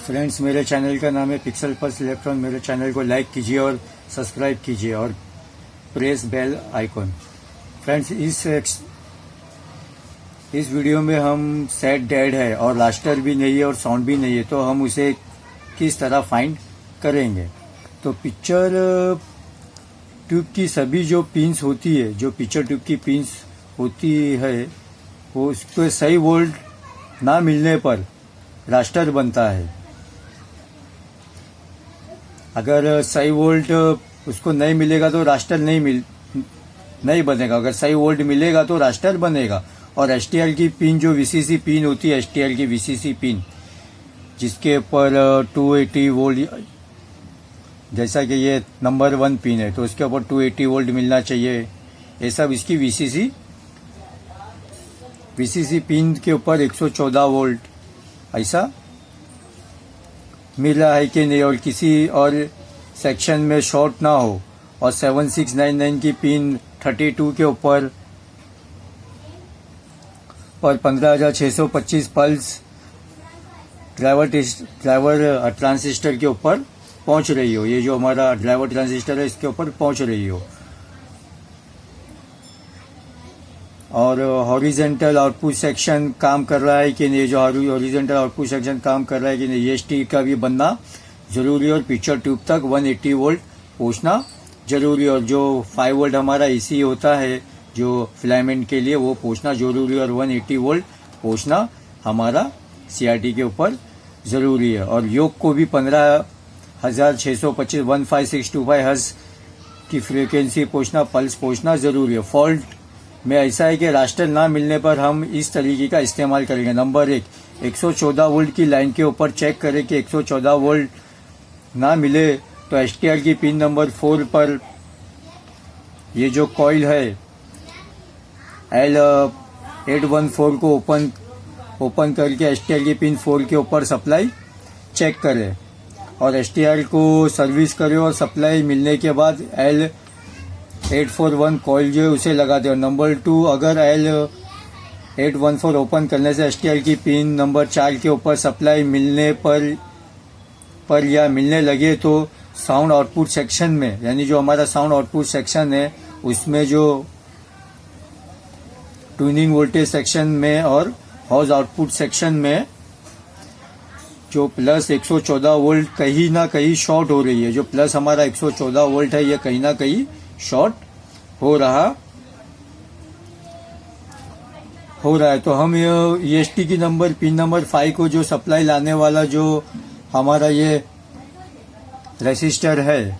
Friends, मेरे channel का नाम है पिक्सल पल्स इलेक्ट्रॉन। मेरे चैनल को लाइक कीजिए और सब्सक्राइब कीजिए और प्रेस बेल आइकॉन। फ्रेंड्स, इस वीडियो में हम सेट डेड है और रास्टर भी नहीं है और साउंड भी नहीं है, तो हम उसे किस तरह फाइंड करेंगे। तो पिक्चर ट्यूब की सभी जो पिंस होती है, जो पिक्चर ट्यूब की पिंस होती है, वो उसको सही वोल्ट ना मिलने पर रास्टर बनता है। अगर सही वोल्ट उसको नहीं मिलेगा तो रास्टर नहीं बनेगा। अगर सही वोल्ट मिलेगा तो रास्टर बनेगा। और एसटीएल की पिन, जो वीसीसी पिन होती है, एसटीएल की वीसीसी पिन, जिसके ऊपर 280 वोल्ट, जैसा कि ये नंबर 1 पिन है तो उसके ऊपर 280 वोल्ट मिलना चाहिए। ये सब इसकी वीसीसी पिन के ऊपर 114 वोल्ट ऐसा मिल रहा है कि नहीं, और किसी और सेक्शन में शॉर्ट ना हो। और 7699 की पिन 32 के ऊपर पर 15625 पल्स ड्राइवर ट्रांजिस्टर के ऊपर पहुंच रही हो। ये जो हमारा ड्राइवर ट्रांजिस्टर है, इसके ऊपर पहुंच रही हो। और हॉरिजेंटल आउटपुट सेक्शन काम कर रहा है कि नहीं, जो हॉरिजेंटल आउटपुट सेक्शन काम कर रहा है कि नहीं, ईएसटी का भी बनना जरूरी है। और पिक्चर ट्यूब तक 180 वोल्ट पहुंचना जरूरी है। और जो 5 वोल्ट हमारा एसी होता है जो फिलामेंट के लिए, वो पहुंचना जरूरी है। और 180 वोल्ट पहुंचना हमारा सीआरटी के ऊपर जरूरी है। और योग को भी 15625 15625 हर्ट्ज की फ्रीक्वेंसी पहुंचना, पल्स पहुंचना जरूरी है। फॉल्ट में ऐसा है कि रास्टर ना मिलने पर हम इस तरीके का इस्तेमाल करेंगे। नंबर 1, 114 वोल्ट की लाइन के ऊपर चेक करें कि 114 वोल्ट ना मिले तो एसटीएल की पिन नंबर 4 पर ये जो कॉइल है L814 को ओपन करके एसटीएल की पिन 4 के ऊपर सप्लाई चेक करें और एसटीएल को सर्विस करें। और सप्लाई मिलने के बाद L841 कॉइल जो है उसे लगा दें। और नंबर 2, अगर L814 ओपन करने से एसटीएल की पिन नंबर 4 के ऊपर सप्लाई मिलने पर या मिलने लगे तो साउंड आउटपुट सेक्शन में, यानी जो हमारा साउंड आउटपुट सेक्शन है उसमें जो ट्यूनिंग वोल्टेज सेक्शन में और हाउस आउटपुट सेक्शन में जो प्लस 114 वोल्ट कहीं ना कहीं शॉर्ट हो रही है। जो प्लस हमारा 114 वोल्ट है, ये कहीं ना कहीं शॉर्ट हो रहा है। तो हम ये ईएसटी की पिन नंबर 5 को जो सप्लाई लाने वाला जो हमारा ये रेसिस्टर है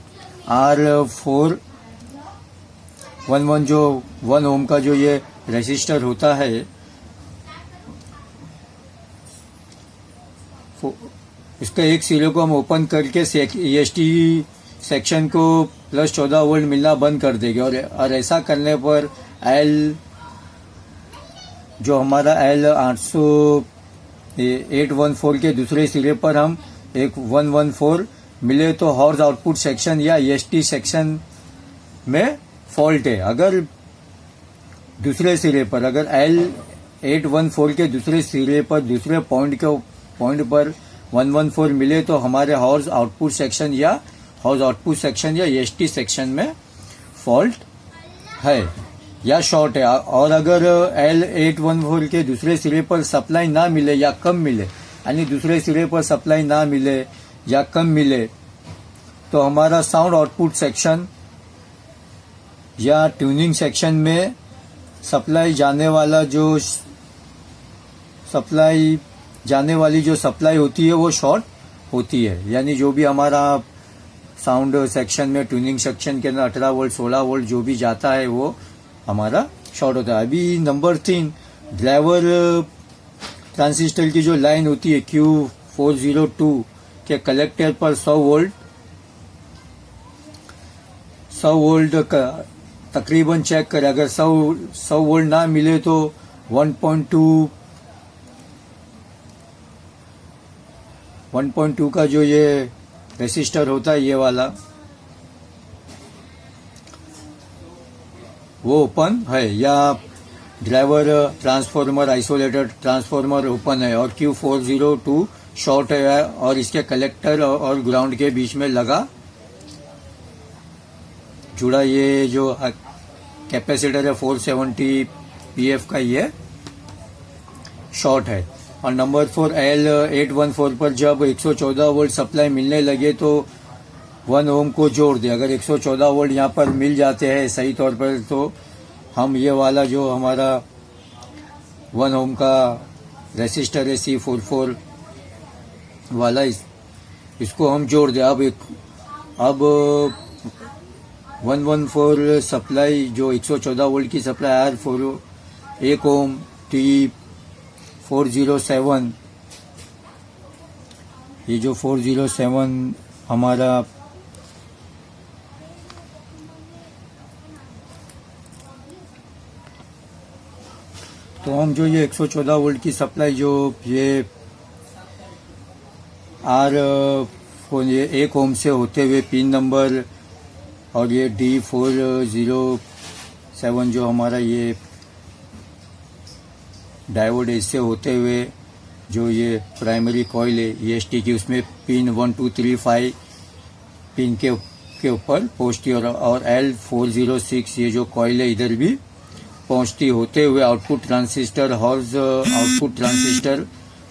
R411, जो 1 ओम का जो ये रेसिस्टर होता है, उसका एक सिरे को हम ओपन करके ईएसटी सेक्शन को प्लस 14 वोल्ट मिलना बंद कर देंगे। और ऐसा करने पर जो हमारा L814 के दूसरे सिरे पर हम एक 114 मिले तो हॉर्स आउटपुट सेक्शन या ईएसटी सेक्शन में फॉल्ट है। अगर दूसरे सिरे पर, अगर L814 के दूसरे सिरे पर, दूसरे पॉइंट पर 114 मिले तो हमारे हॉर्स आउटपुट सेक्शन या ईएसटी सेक्शन में फॉल्ट है या शॉर्ट है। और अगर L814 के दूसरे सिरे पर सप्लाई ना मिले या कम मिले, यानी दूसरे सिरे पर सप्लाई ना मिले या कम मिले, तो हमारा साउंड आउटपुट सेक्शन या ट्यूनिंग सेक्शन में सप्लाई जाने वाली जो सप्लाई होती है वो शॉर्ट होती है। यानी जो भी हमारा साउंड सेक्शन में, ट्यूनिंग सेक्शन के अंदर 18 वोल्ट 16 वोल्ट जो भी जाता है वो हमारा शॉर्ट होता है। अभी नंबर 3, ड्राइवर ट्रांजिस्टर की जो लाइन होती है Q402 के कलेक्टर पर 100 वोल्ट का तकरीबन चेक करें। अगर 100 वोल्ट ना मिले तो 1.2 का जो ये रेसिस्टर होता है, ये वाला, वो ओपन है या driver transformer, isolated transformer open है और Q402 शॉर्ट है और इसके कलेक्टर और ग्राउंड के बीच में लगा जुड़ा ये जो कैपेसिटर है 470 पीएफ का ये शॉर्ट है। और नंबर 4 L814 पर जब 114 वोल्ट सप्लाई मिलने लगे तो 1 ओम को जोड़ दे। अगर 114 वोल्ट यहाँ पर मिल जाते हैं सही तौर पर तो हम ये वाला जो हमारा 1 ओम का रेसिस्टर है C44 वाला इसको हम जोड़ दे। अब 114 सप्लाई जो 114 वोल्ट की सप्लाई R4 1 ओम T407 ये जो 407 हमारा तो हम जो ये 114 वोल्ट की सप्लाई जो ये ये 1 ओम से होते हुए पिन नंबर और ये D407 जो हमारा ये डायोड इससे होते हुए जो ये प्राइमरी कॉइल है EST की उसमें पिन 1 2 3 5 पिन के ऊपर पहुंचती है और L406 ये जो कॉइल है इधर भी पहुंचती होते हुए output transistor horse output transistor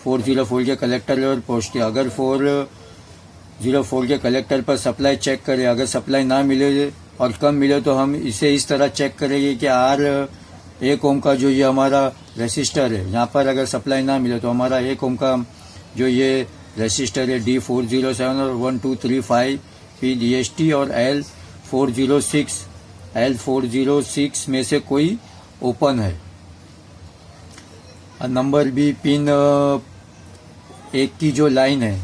404 के कलेक्टर लेवल पहुंचती है। अगर 404 के कलेक्टर पर सप्लाई चेक करें, अगर सप्लाई ना मिले और कम मिले तो हम इसे इस तरह चेक करेंगे कि R1 ओम का जो ये हमारा रेसिस्टर है यहाँ पर अगर सप्लाई ना मिले तो हमारा 1 ओम का जो ये रेसिस्टर है D407 और 1 2 3 5 पिन EST और L406 में से कोई ओपन है। नंबर भी पिन 1 की जो लाइन है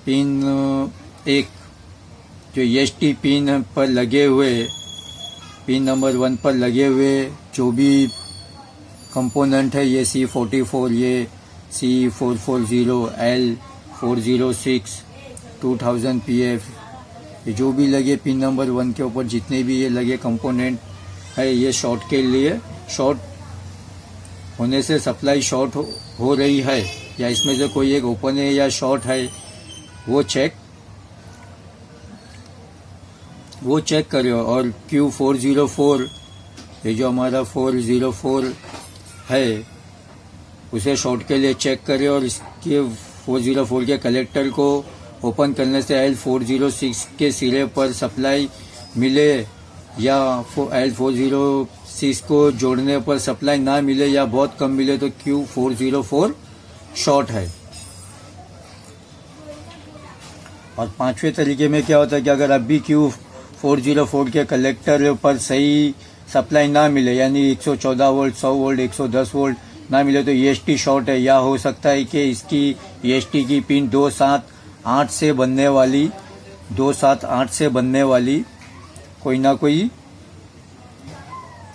पिन 1 जो EST पिन पर लगे हुए पिन नंबर 1 पर लगे हुए जो भी कंपोनेंट है ये C44 ये C440 L406 2000 PF ये जो भी लगे पिन नंबर 1 के ऊपर जितने भी ये लगे कंपोनेंट है ये शॉर्ट के लिए शॉर्ट होने से सप्लाई शॉर्ट हो रही है या इसमें से कोई एक ओपन है या शॉर्ट है वो चेक करियो। और Q404 ये जो हमारा 404 है उसे शॉर्ट के लिए चेक करें और इसके 404 के कलेक्टर को ओपन करने से L406 के सिरे पर सप्लाई मिले या L406 को जोड़ने पर सप्लाई ना मिले या बहुत कम मिले तो Q404 शॉर्ट है। और पांचवें तरीके में क्या होता है कि अगर अब भी Q404 के कलेक्टर पर सही सप्लाई ना मिले यानी 114 वोल्ट 100 वोल्ट 110 वोल्ट ना मिले तो EST शॉर्ट है या हो सकता है कि इसकी EST की पिन 278 से बनने वाली कोई ना कोई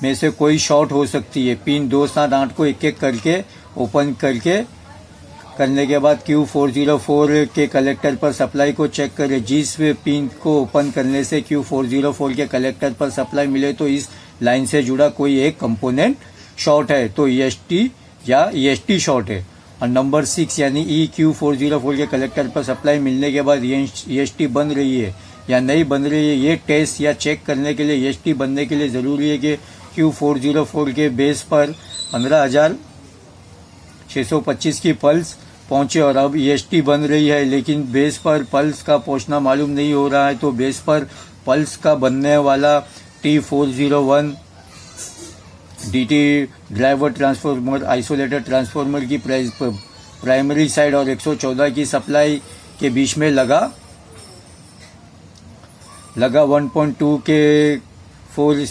में से कोई शॉर्ट हो सकती है। पिन 278 को एक एक करके ओपन करने के बाद Q404 के कलेक्टर पर सप्लाई को चेक करें। जिस पिन को ओपन करने से Q404 के कलेक्टर पर सप्लाई मिले तो इस लाइन से जुड़ा कोई एक कंपोनेंट शॉर्ट है तो EST या EST शॉर्ट है। और नंबर 6 यानी Q404 के कलेक्टर पर सप्लाई मिलने के बाद EST बन रही है या नहीं बन रही है ये टेस्ट या चेक करने के लिए EST बनने के लिए जरूरी है कि Q404 के बेस पर 15,625 की पल्स पहुंचे और अब EST बन रही है लेकिन बेस पर पल्स का पहुंचना मालूम नहीं हो रहा है तो बेस पर पल्स का बनने वाला T401 DT driver transformer isolated transformer की प्राइमरी साइड और 114 की सप्लाई के बीच में लगा 1.2 के 4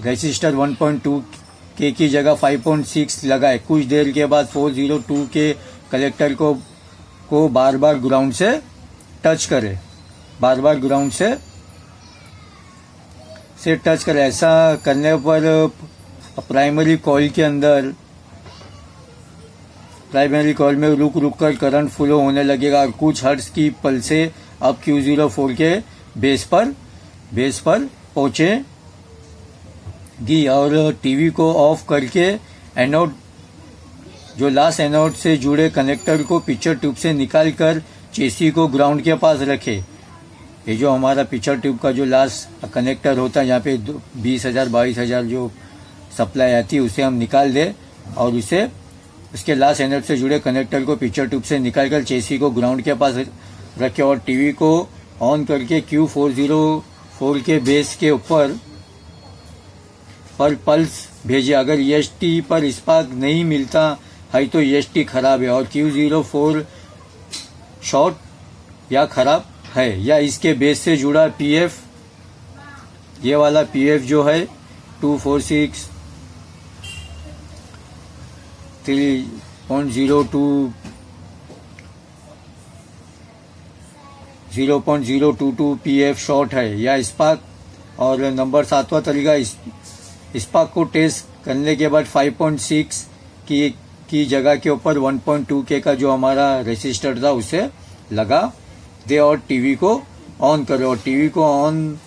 रेसिस्टर 1.2 के की जगह 5.6 लगाए। कुछ देर के बाद 402 के कलेक्टर को बार बार ग्राउंड से टच करे टच करे। ऐसा करने पर प्राइमरी कॉइल में रुक कर करंट फ्लो होने लगेगा और कुछ हर्ट्ज की पल्से अब Q04 के बेस पर पहुंचेगी और टीवी को ऑफ करके जो लास्ट एनोड से जुड़े कनेक्टर को पिक्चर ट्यूब से निकालकर चेसी को ग्राउंड के पास रखे। ये जो हमारा पिक्चर ट्यूब का जो लास्ट कनेक्टर होता है, यहाँ पे 20,000 22,000 जो सप्लाई आती है, उसे हम निकाल दें और उसे उसके लास्ट एनोड से जुड़े कनेक्टर को पिक्चर ट्यूब से निकालकर चेसी को ग्राउंड के पास रखे और टीवी को ऑन करके Q404 के बेस के ऊपर पर पल्स भेजे। अगर EST पर स्पार्क नहीं मिलता है तो EST खराब है और Q04 शॉर्ट या खराब है, या इसके बेस से जुड़ा PF, ये वाला PF जो है 246 3.02 0.022 PF शॉर्ट है या स्पार्क। और नंबर 7वां तरीका, स्पार्क को टेस्ट करने के बाद 5.6 की जगह के ऊपर 1.2K का जो हमारा रेसिस्टर था उसे लगा दे और टीवी को ऑन करो। और टीवी को ऑन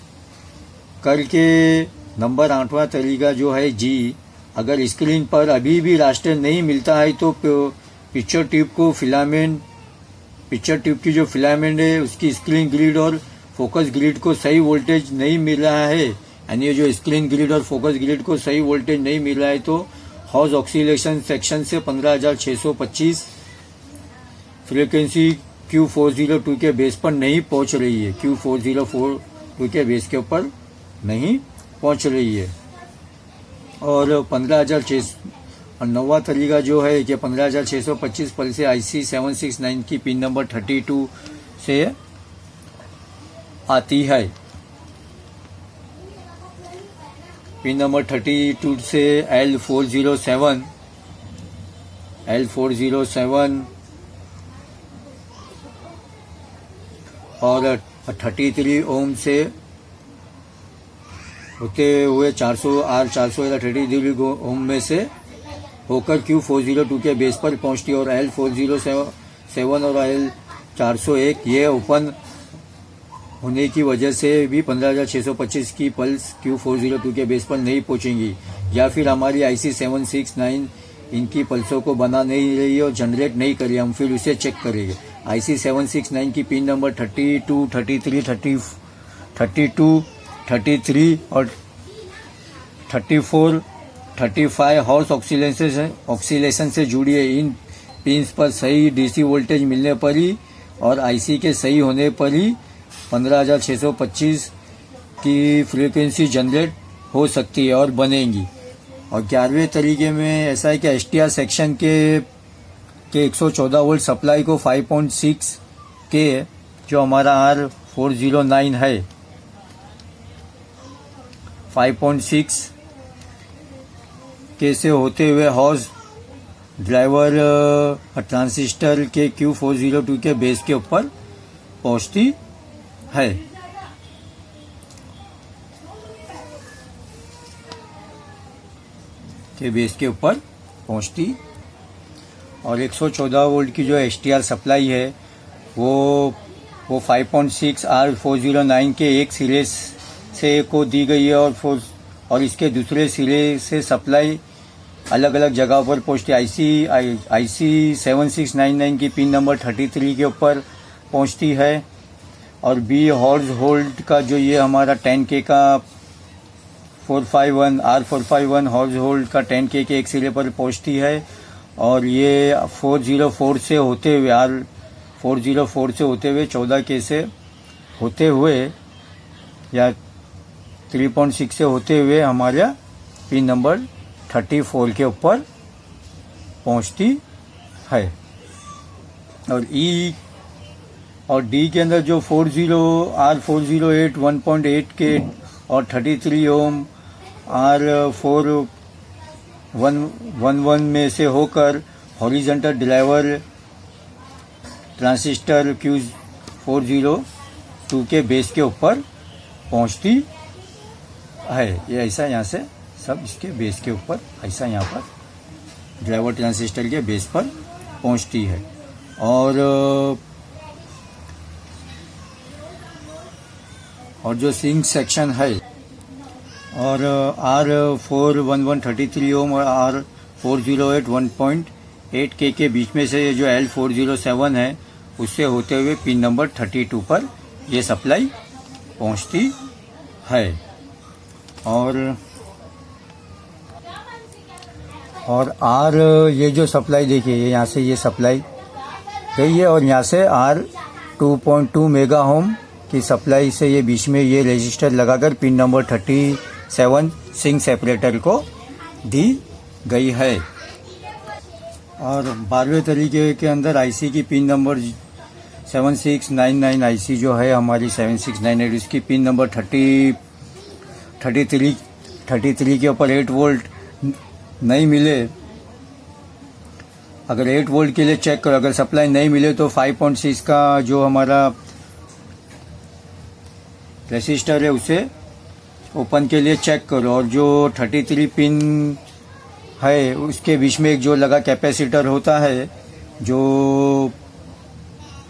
करके नंबर 8वां तरीका जो है G, अगर स्क्रीन पर अभी भी रास्टर नहीं मिलता है तो पिक्चर ट्यूब की जो फिलामेंट है उसकी स्क्रीन ग्रिड और फोकस ग्रिड को सही वोल्टेज नहीं मिल रहा है, यानी ये जो स्क्रीन ग्रिड और फोकस ग्रिड को सही वोल्टेज नहीं मिल रहा है तो हॉर्स ऑक्सीलेशन सेक्शन से 15,625 फ्रीक्वेंसी Q402 के बेस पर नहीं पहुंच रही है, Q4042 के बेस के ऊपर नहीं पहुंच रही है। और 15,600 और 9वां तरीका जो है कि 15,625 पल से IC 769 की पिन नंबर 32 से आती है। पिन नंबर 32 से L407 और 33 ओम से होते हुए 400 या 33 ओम में से होकर Q402 के बेस पर पहुंचती और L407 और L401 ये ओपन होने की वजह से भी 15,625 की पल्स Q402 के बेस पर नहीं पहुंचेंगी, या फिर हमारी IC 769 इनकी पल्सों को बना नहीं रही है और जनरेट नहीं कर रही, हम फिर उसे चेक करेंगे। IC 769 की पिन नंबर 32, 33 और 34, 35 हॉर्स ऑक्सीलेशन से जुड़ी है। इन पिन्स पर सही DC वोल्टेज मिलने पर ही और IC के सही होने पर ही 15,625 की फ्रीक्वेंसी जनरेट हो सकती है और बनेगी। और 11वें तरीके में ऐसा है कि STR सेक्शन के 114 वोल्ट सप्लाई को 5.6 के जो हमारा R409 है 5.6 के से होते हुए हॉर्स ड्राइवर ट्रांजिस्टर के Q402 के बेस के ऊपर पहुंचती है। के बेस के ऊपर पहुंचती और 114 वोल्ट की जो STR सप्लाई है वो 5.6 R409 के एक सिरे से को दी गई है और इसके दूसरे सिरे से सप्लाई अलग अलग जगह पर पहुंचती। IC 7699 की पिन नंबर 33 के ऊपर पहुंचती है और B हॉर्स होल्ड का जो ये हमारा 10K का 451 हॉर्स होल्ड का 10K के एक सिरे पर पहुंचती है और ये 404 से होते हुए R404 से होते हुए 14K से होते हुए या 3.6 से होते हुए हमारे पिन नंबर 34 के ऊपर पहुंचती है। और E और D के अंदर जो R408 1.8 के और 33 ओम R411 में से होकर हॉरिजॉन्टल ड्राइवर ट्रांजिस्टर Q402 के बेस के ऊपर पहुंचती है। ये ऐसा यहाँ से सब इसके बेस के ऊपर ऐसा यहाँ पर ड्राइवर ट्रांजिस्टर के बेस पर पहुंचती है। और जो सिंक सेक्शन है और R411 33 ओम और R408 8K के बीच में से ये जो L407 है उससे होते हुए पिन नंबर 32 पर ये सप्लाई पहुंचती है। और आर ये जो सप्लाई देखिए, ये यहाँ से ये सप्लाई गई है और यहाँ से आर 2.2 मेगा ओम की सप्लाई से ये बीच में ये रेजिस्टर लगाकर पिन नंबर 37 सिंक सेपरेटर को दी गई है। और 12वें तरीके के अंदर आईसी की पिन नंबर 7699 आईसी जो है हमारी 7698, उसकी पिन नंबर 33 के ऊपर 8 वोल्ट नहीं मिले। अगर 8 वोल्ट के लिए चेक करो, अगर सप्लाई नहीं मिले तो 5.6 का जो हमारा रेसिस्टर है उसे ओपन के लिए चेक करो। और जो 33 पिन है उसके बीच में एक जो लगा कैपेसिटर होता है, जो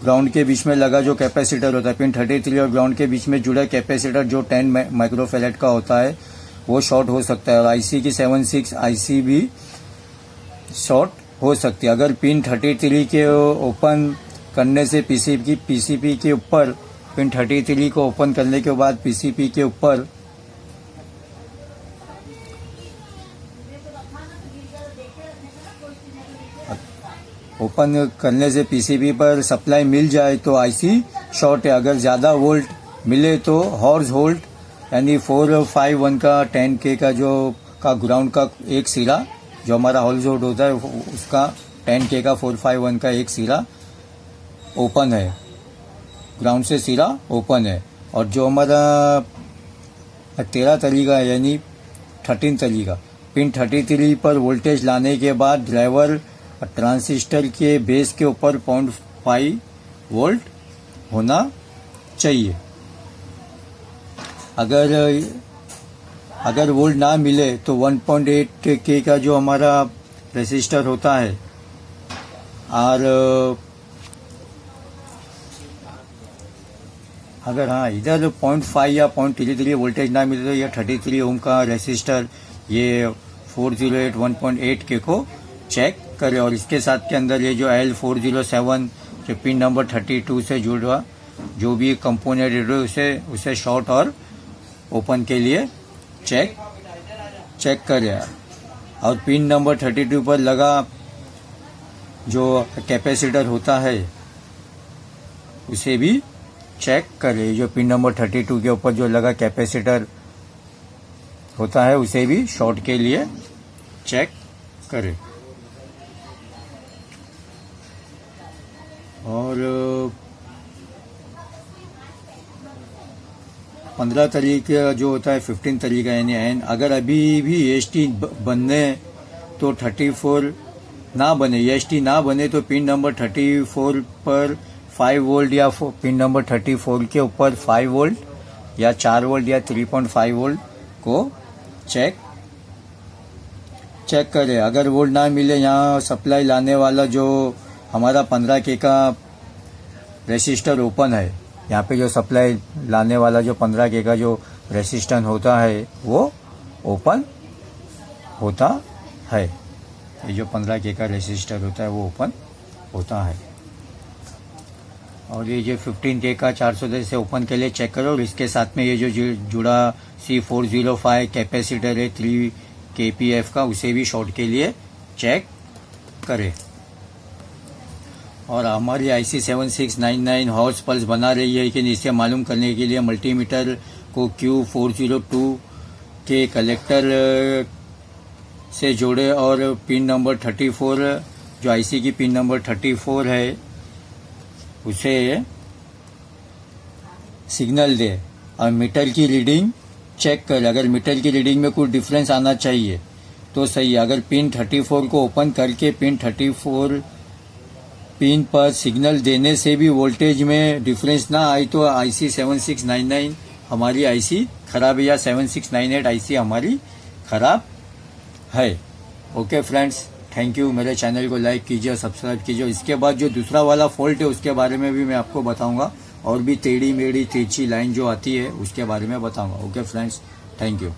ग्राउंड के बीच में लगा जो कैपेसिटर होता है, पिन 33 और ग्राउंड के बीच में जुड़ा कैपेसिटर जो 10 माइक्रोफैरेड का होता है वो शॉर्ट हो सकता है। और आईसी की 76 आईसी भी शॉर्ट हो सकती है। अगर पिन 33 के ओपन करने से पीसीपी के ऊपर, पिन 33 को ओपन करने के बाद पीसीपी के ऊपर ओपन करने से पीसीबी पर सप्लाई मिल जाए तो आईसी शॉर्ट है। अगर ज़्यादा वोल्ट मिले तो हॉर्स होल्ड यानी 451 का 10K का जो का ग्राउंड का एक सिरा जो हमारा हॉर्स होल्ड होता है उसका 10K का 451 का एक सिरा ओपन है, ग्राउंड से सिरा ओपन है। और जो हमारा 13 तरीका है यानी 13 तरीका, पिन 33 पर वोल्टेज लाने के बाद ड्राइवर ट्रांजिस्टर के बेस के ऊपर 0.5 वोल्ट होना चाहिए। अगर वोल्ट ना मिले तो 1.8K का जो हमारा रेसिस्टर होता है और अगर इधर 0.5 या 0.33 वोल्टेज ना मिले तो यह 33 ओम का रेसिस्टर ये 408 1.8K को चेक करें। और इसके साथ के अंदर ये जो L407 जो पिन नंबर 32 से जुड़ा जो भी कंपोनेंट है उसे शॉर्ट और ओपन के लिए चेक करें। और पिन नंबर 32 पर लगा जो कैपेसिटर होता है उसे भी चेक करें। जो पिन नंबर 32 के ऊपर जो लगा कैपेसिटर होता है उसे भी शॉर्ट के लिए चेक करें। और 15 तरीका जो होता है 15 तरीका यानी एन, अगर अभी भी एसटी बनने तो 34 ना बने, एसटी ना बने तो पिन नंबर 34 पर 5 वोल्ट या पिन नंबर 34 के ऊपर 5 वोल्ट या 4 वोल्ट या 3.5 वोल्ट को चेक करें। अगर वोल्ट ना मिले, यहाँ सप्लाई लाने वाला जो हमारा 15K का रेसिस्टर ओपन है, यहाँ पे जो सप्लाई लाने वाला जो 15K का जो रेसिस्टेंस होता है वो ओपन होता है। ये जो 15K का रेसिस्टर होता है वो ओपन होता है। और ये जो 15K का 410 से ओपन के लिए चेक करो। और इसके साथ में ये जो जुड़ा C405 कैपेसिटर है 3 kpf का, उसे भी शॉर्ट के लिए चेक करें। और हमारी IC 7699 हॉर्स पल्स बना रही है कि इसे मालूम करने के लिए मल्टीमीटर को Q402 के कलेक्टर से जोड़े और पिन नंबर 34 जो IC की पिन नंबर 34 है उसे सिग्नल दे और मीटर की रीडिंग चेक कर। अगर मीटर की रीडिंग में कुछ डिफरेंस आना चाहिए तो सही। अगर पिन 34 को ओपन करके पिन 34 पिन पर सिग्नल देने से भी वोल्टेज में डिफरेंस ना आए तो IC 7699 हमारी IC खराब है या 7698 IC हमारी खराब है। Okay friends, thank you. मेरे चैनल को लाइक कीजिए और सब्सक्राइब कीजिए। इसके बाद जो दूसरा वाला फॉल्ट है उसके बारे में भी मैं आपको बताऊंगा और भी टेढ़ी मेढ़ी तिरछी लाइन जो आती है उसके बारे में बताऊंगा। Okay friends, thank you.